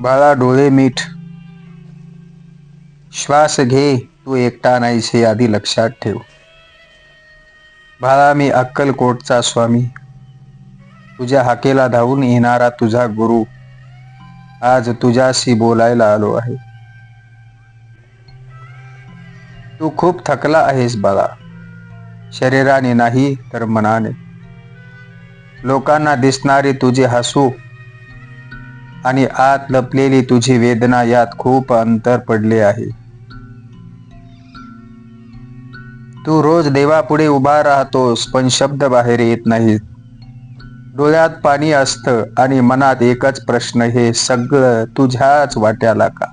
बाळा डोळे मीठ, श्वास घे, तू एकटा नाहीस हे आधी लक्षात ठेव. बाळा मी अक्कलकोटचा स्वामी, तुझ्या हाकेला धावून येणारा तुझा गुरु, आज तुझ्याशी बोलायला आलो आहे. तू खूप थकला आहेस बाळा, शरीराने नाही तर मनाने. लोकांना दिसणारे तुझे हसू आणि आत लपलेली तुझी वेदना यात खूप अंतर पडले आहे. तू रोज देवापुढे उभा राहतोस पण शब्द बाहेर येत नाहीत. डोळ्यात पाणी असतं आणि मनात एकच प्रश्न, हे सगळं तुझ्याच वाट्याला का?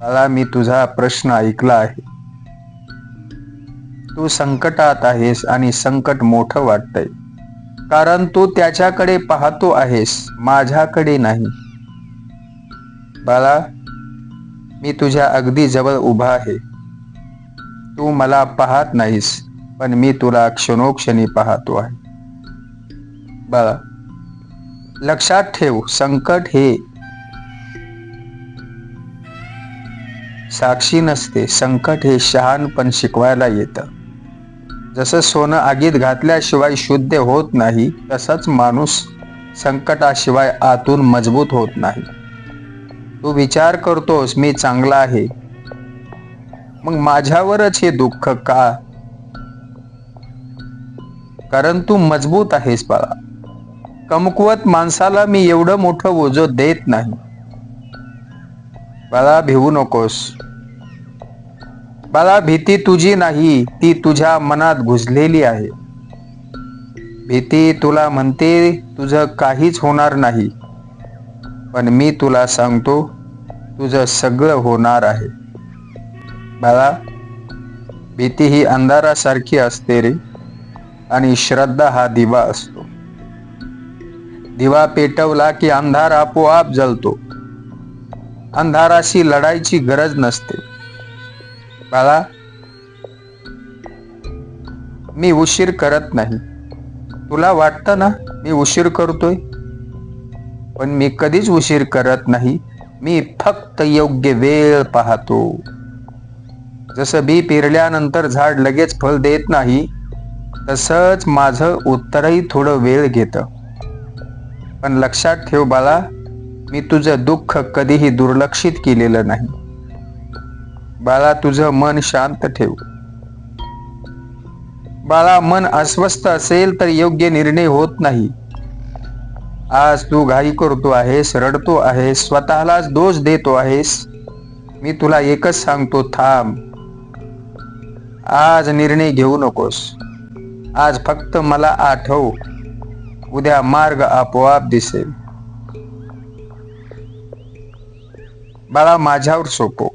बाळा मी तुझा प्रश्न ऐकला आहे. तू संकटात आहेस आणि संकट मोठं वाटतंय, कारण तू त्याच्याकडे पाहतो आहेस, माझ्याकडे नाही. बाळा मी तुझ्या अगदी जवळ उभा आहे. तू मला पाहत नाहीस पण मी तुला क्षणोक्षणी पाहतो आहे. बाळा लक्षात ठेव, संकट हे साक्षी नसते, संकट हे शहाणपण शिकवायला येतं. जसं सोनं आगीत घातल्याशिवाय शुद्ध होत नाही, तसंच माणूस संकटाशिवाय आतून मजबूत होत नाही. तू विचार करतोस मी चांगला आहे, मग माझ्यावरच हे दुःख का? कारण तू मजबूत आहेस बाळा. कमकुवत माणसाला मी एवढं मोठं ओझं देत नाही. बाळा भिवू नकोस. बाळा भीती तुझी नाही, ती तुझ्या मनात घुसलेली आहे. भीती तुला म्हणते तुझं काहीच होणार नाही, पण मी तुला सांगतो तुझं सगळं होणार आहे. बाळा भीती ही अंधारासारखी असते रे, आणि श्रद्धा हा दिवा असतो. दिवा पेटवला की अंधार आपोआप जळतो. अंधाराशी लढायची गरज नसते. बाळा मी उशीर करत नाही. तुला वाटतं ना मी उशीर करतोय, पण मी कधीच उशीर करत नाही. मी फक्त योग्य वेळ पाहतो. जसं बी पेरल्यानंतर झाड लगेच फळ देत नाही, तसंच माझं उत्तरही थोडं वेळ घेतं. पण लक्षात ठेव बाळा, मी तुझं दुःख कधीही दुर्लक्षित केलेलं नाही. बाळा तुझं मन शांत ठेव. बाळा मन अस्वस्थ असेल तर योग्य निर्णय होत नाही. आज तू घाई करतो आहेस, रडतो आहेस, स्वतःलाच दोष देतो आहेस. मी तुला एकच सांगतो, थांब. आज निर्णय घेऊ नकोस. आज फक्त मला आठव, उद्या मार्ग आपोआप दिसेल. बाळा माझ्यावर सोपव.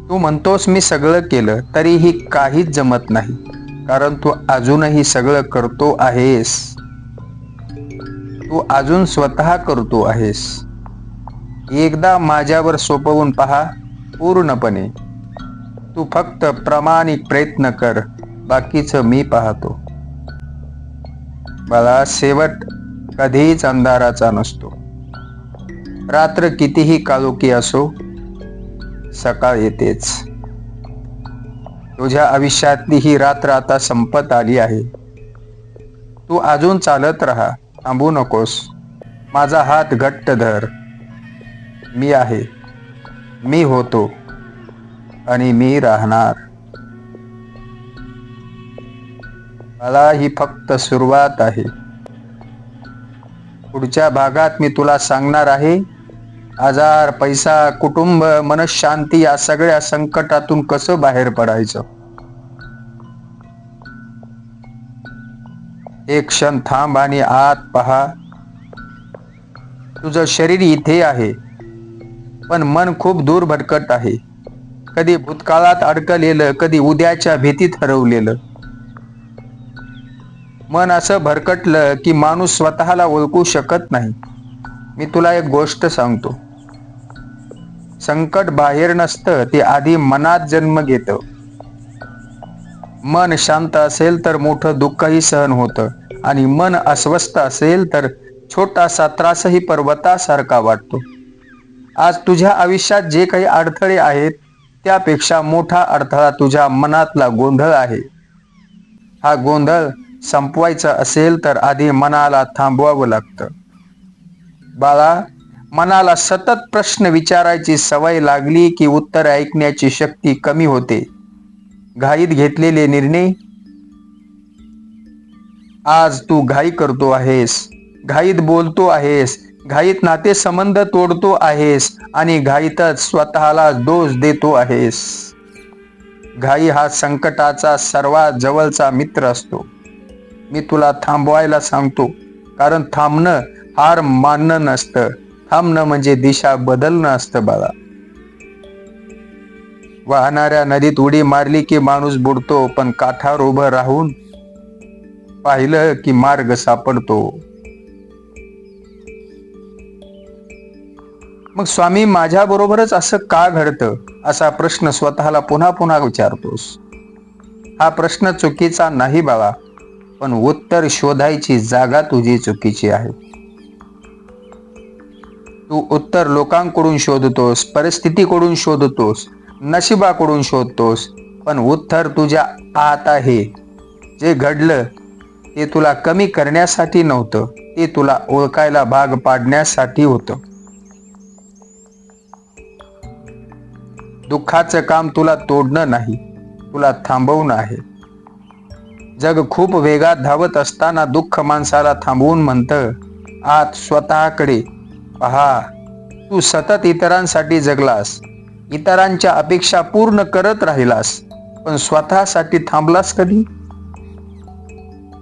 तू म्हणतोस मी सगळं केलं तरीही काहीच जमत नाही, कारण तू अजूनही सगळं करतो आहेस. तू अजून स्वतः करतो आहेस. एकदा माझ्यावर सोपवून पहा पूर्णपणे. तू फक्त प्रामाणिक प्रयत्न कर, बाकीचं मी पाहतो. बाळा शेवट कधीच अंधाराचा नसतो. रात्र कितीही काळोखी असो, सकाळ येतेच. तुझ्या आयुष्यातली ही रात्र आता संपत आली आहे. तू अजून चालत राहा, थांबू नकोस. माझा हात घट्ट धर. मी आहे, मी होतो आणि मी राहणार. मला ही फक्त सुरुवात आहे. पुढच्या भागात मी तुला सांगणार आहे, आजार, पैसा, कुटुंब, मनशांती या सगळ्या संकटातून कसं बाहेर पडायचं. एक क्षण थांब आणि आत पहा. तुझं शरीर इथे आहे, पण मन खूप दूर भटकत आहे. कधी भूतकाळात अडकलेलं, कधी उद्याच्या भीतीत हरवलेलं. मन असं भरकटलं की माणूस स्वतःला ओळखू शकत नाही. मी तुला एक गोष्ट सांगतो, संकट बाहेर नसतं, ते आधी मनात जन्म घेतं. मन शांत असेल तर मोठं दुःखही सहन होतं, आणि मन अस्वस्थ असेल तर छोटासा त्रासही पर्वतासारखा वाटतो. आज तुझ्या आयुष्यात जे काही अडथळे आहेत त्यापेक्षा मोठा अडथळा तुझ्या मनातला गोंधळ आहे. हा गोंधळ संपवायचा असेल तर आधी मनाला थांबवावं लागतं. बाळा, मनाला सतत प्रश्न विचारायची सवय लागली की उत्तर ऐकण्याची शक्ती कमी होते. घाईत घेतलेले निर्णय. आज तू घाई करतो आहेस, घाईत बोलतो आहेस, घाईत नातेसंबंध तोडतो आहेस आणि घाईतच स्वतःला दोष देतो आहेस. घाई हा संकटाचा सर्वात जवळचा मित्र असतो. मी तुला थांबवायला सांगतो, कारण थांबणं हार मानणं नसतं. थांबणं म्हणजे दिशा बदलणं असतं बाळा. वाहणाऱ्या नदीत उडी मारली की माणूस बुडतो, पण काठावर उभं राहून पाहिलं की मार्ग सापडतो. मग स्वामी, माझ्या बरोबरच असं का घडतं, असा प्रश्न स्वतःला पुन्हा पुन्हा विचारतोस. हा प्रश्न चुकीचा नाही बाळा, पण उत्तर शोधायची जागा तुझी चुकीची आहे. तू उत्तर लोकांकडून शोधतोस, परिस्थितीकडून शोधतोस, नशिबाकडून शोधतोस, पण उत्तर तुझ्या आत आहे. जे घडलं ते तुला कमी करण्यासाठी नव्हतं, ते तुला ओळखायला भाग पाडण्यासाठी होतं. दुःखाचं काम तुला तोडणं नाही, तुला थांबवणं आहे. जग खूप वेगात धावत असताना दुःख माणसाला थांबवून म्हणतं, आत स्वतःकडे पहा. तू सतत इतरांसाठी जगलास, इतरांच्या अपेक्षा पूर्ण करत राहिलास, पण स्वतःसाठी थांबलास कधी?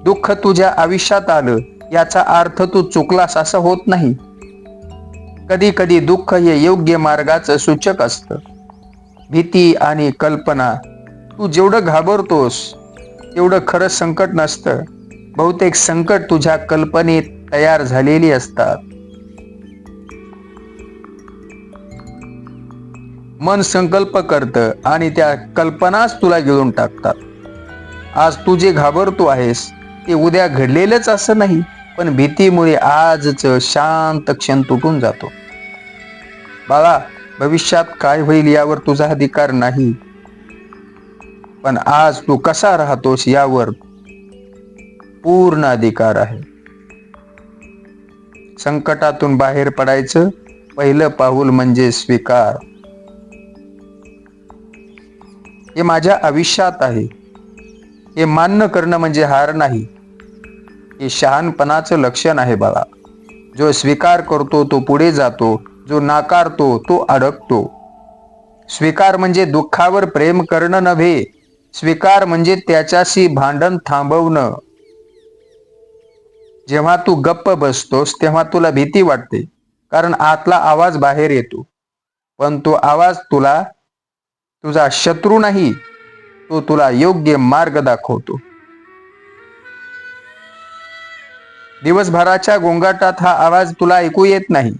दुःख तुझ्या आयुष्यात आलं याचा अर्थ तू चुकलास असं होत नाही. कधी कधी दुःख हे योग्य मार्गाचं सूचक असतं. भीती आणि कल्पना. तू जेवढं घाबरतोस तेवढं खरं संकट नसतं. बहुतेक संकट तुझ्या कल्पनेत तयार झालेली असतात. मन संकल्प करतं आणि त्या कल्पनाच तुला गिळून टाकतात. आज तू जे घाबरतो आहेस ते उद्या घडलेलंच असं नाही, पण भीतीमुळे आजच शांत क्षण तुटून जातो. बाळा, भविष्यात काय होईल यावर तुझा अधिकार नाही, पण आज तू कसा राहतोस यावर पूर्ण अधिकार आहे. संकटातून बाहेर पडायचं पहिलं पाऊल म्हणजे स्वीकार. हे माझ्या आयुष्यात आहे हे मान्य करणं म्हणजे हार नाही, हे शहाणपणाचं लक्षण आहे बाळा. जो स्वीकार करतो तो पुढे जातो, जो नाकारतो तो अडकतो. स्वीकार म्हणजे दुःखावर प्रेम करणं नव्हे, स्वीकार म्हणजे त्याच्याशी भांडण थांबवणं. जेव्हा तू गप्प बसतोस तेव्हा तुला भीती वाटते, कारण आतला आवाज बाहेर येतो, पण तो आवाज तुझा शत्रू नाही, तो तुला योग्य मार्ग दाखवतो. दिवसभराच्या गोंगाटात हा आवाज तुला ऐकू येत नाही,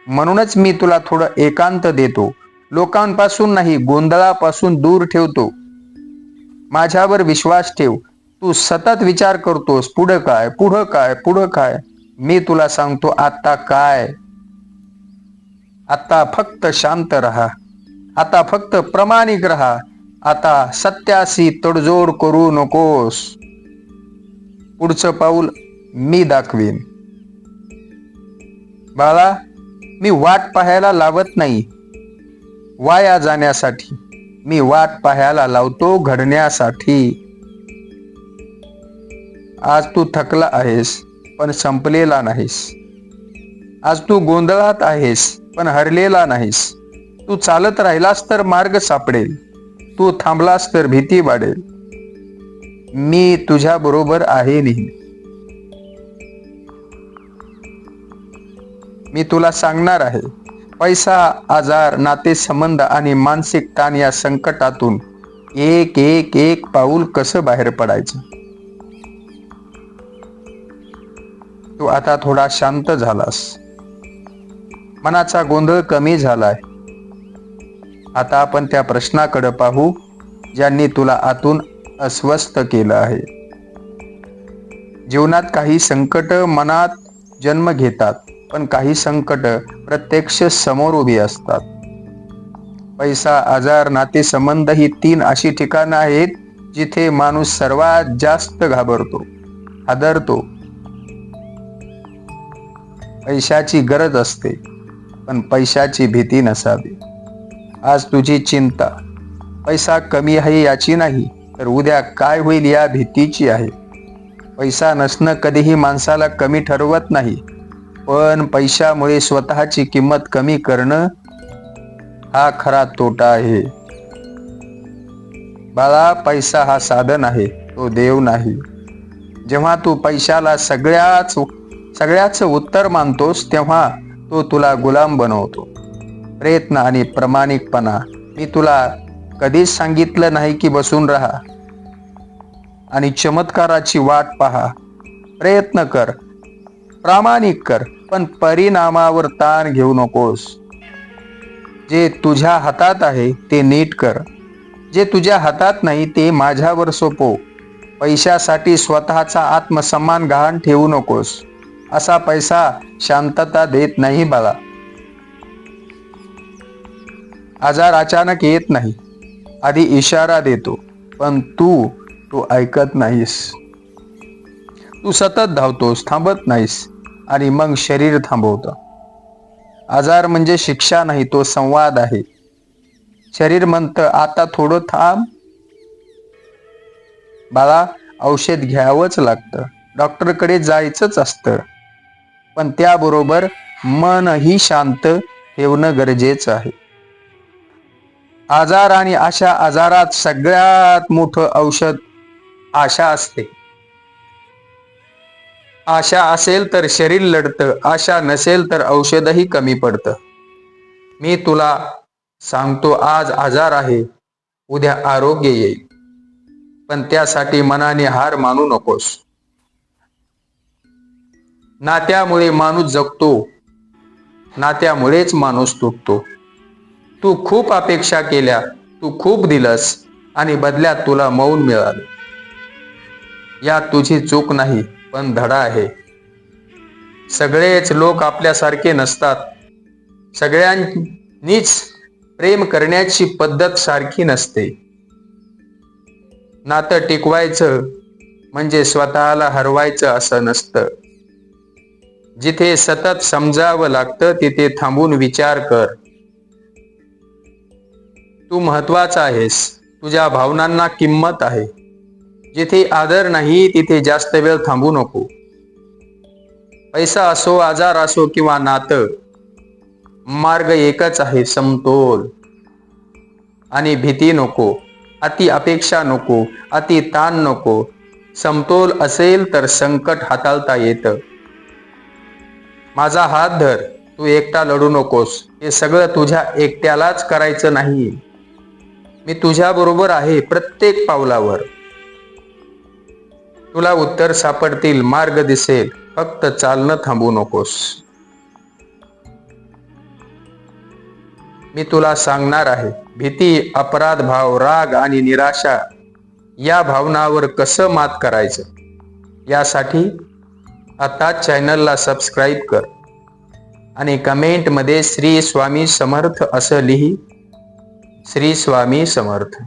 म्हणूनच मी तुला थोडं एकांत देतो. लोकांपासून नाही, गोंधळापासून दूर ठेवतो. माझ्यावर विश्वास ठेव. तू सतत विचार करतोस, पुढं काय, पुढं काय, पुढं काय. मी तुला सांगतो, आता काय. आता फक्त शांत राहा, आता फक्त प्रामाणिक राहा, आता सत्याशी तडजोड करू नकोस. पुढचं पाऊल मी दाखवीन. बाळा, मी वाट पाहायला लावत नाही वाया जाण्यासाठी, मी वाट पाहायला लावतो घडण्यासाठी. आज तू थकला आहेस पण संपलेला नाहीस. आज तू गोंधळात आहेस पण हरलेला नाहीस. तू चालत राहिलास तर मार्ग सापडेल, तू थांबलास तर भीती वाढेल. मी तुझ्या बरोबर आहे नेहमी. मी तुला सांगणार आहे, पैसा, आजार, नातेसंबंध आणि मानसिक ताण या संकटातून एक एक एक पाऊल कसं बाहेर पडायचं. तू आता थोडा शांत झालास, मनाचा गोंधळ कमी झालाय. आता आपण त्या प्रश्नाकडे पाहू ज्यांनी तुला आतून अस्वस्थ केलं आहे. जीवनात काही संकट मनात जन्म घेतात, पण काही संकट प्रत्यक्ष समोर उभी असतात. पैसा, आजार, नातेसंबंध ही 3 अशी ठिकाणं आहेत जिथे माणूस सर्वात जास्त घाबरतो, हादरतो. पैशाची गरज असते, पण पैशाची भीती नसावी. आज तुझी चिंता पैसा कमी आहे याची नाही, तर उद्या काय होईल या भीतीची आहे. पैसा नसणं कधीही माणसाला कमी ठरवत नाही, पण पैशामुळे स्वतःची किंमत कमी करणं हा खरा तोटा आहे. बाळा, पैसा हा साधन आहे, तो देव नाही. जेव्हा तू पैशाला सगळ्याच उत्तर मानतोस, तेव्हा तो तुला गुलाम बनवतो. प्रयत्न आणि प्रामाणिकपणा. मी तुला कधीच सांगितलं नाही की बसून राहा आणि चमत्काराची वाट पहा. प्रयत्न कर, प्रामाणिक कर, पण परिणामावर ताण घेऊ नकोस. जे तुझ्या हातात आहे ते नीट कर. जे तुझ्या हातात नाही ते माझ्यावर सोपव. पैशासाठी स्वतःचा आत्मसन्मान गहाण ठेवू नकोस. असा पैसा शांतता देत नाही बाळा. आजार अचानक येत नाही, आधी इशारा देतो, पण तू ऐकत नाहीस. तू सतत धावतोस, थांबत नाहीस, आणि मग शरीर थांबवतं. आजार म्हणजे शिक्षा नाही, तो संवाद आहे. शरीर म्हणतं आता थोडं थांब. बाळा, औषध घ्यावंच लागतं, डॉक्टरकडे जायचंच असतं, पण त्याबरोबर मनही शांत ठेवणं गरजेचं आहे. आजार आणि अशा आजारात सगळ्यात मोठं औषध आशा असते. आशा असेल तर शरीर लढतं, आशा नसेल तर औषधही कमी पडतं. मी तुला सांगतो, आज आजार आहे, उद्या आरोग्य येईल, पण त्यासाठी मनाने हार मानू नकोस. नात्यामुळे माणूस जगतो, नात्यामुळेच माणूस तुटतो. तू खूप अपेक्षा केल्या, तू खूप दिलंस, आणि बदल्यात तुला मौन मिळालं. यात तुझी चूक नाही, पण धडा आहे. सगळेच लोक आपल्यासारखे नसतात. सगळ्यांनीच प्रेम करण्याची पद्धत सारखी नसते. नातं टिकवायचं म्हणजे स्वतःला हरवायचं असं नसतं. जिथे सतत समजावं लागतं तिथे थांबून विचार कर. तू महत्वाचा आहेस, तुझ्या भावनांना किंमत आहे. जिथे आदर नाही तिथे जास्त वेळ थांबू नको. पैसा असो, आजार असो किंवा नातं, मार्ग एकच आहे, समतोल. आणि भीती नको, अति अपेक्षा नको, अति ताण नको. समतोल असेल तर संकट हाताळता येतं. माझा हात धर, तू एकटा लढू नकोस. हे सगळं तुझ्या एकट्यालाच करायचं नाही. मी तुझ्या बरोबर आहे प्रत्येक पावलावर. तुला उत्तर सापडतील, मार्ग दिसेल, फक्त चालणं थांबू नकोस. मी तुला सांगणार आहे, भीती, अपराध भाव, राग आणि निराशा या भावनावर कसं मात करायचं. यासाठी आता चॅनलला सबस्क्राईब कर आणि कमेंटमध्ये श्री स्वामी समर्थ असं लिही. श्री स्वामी समर्थ.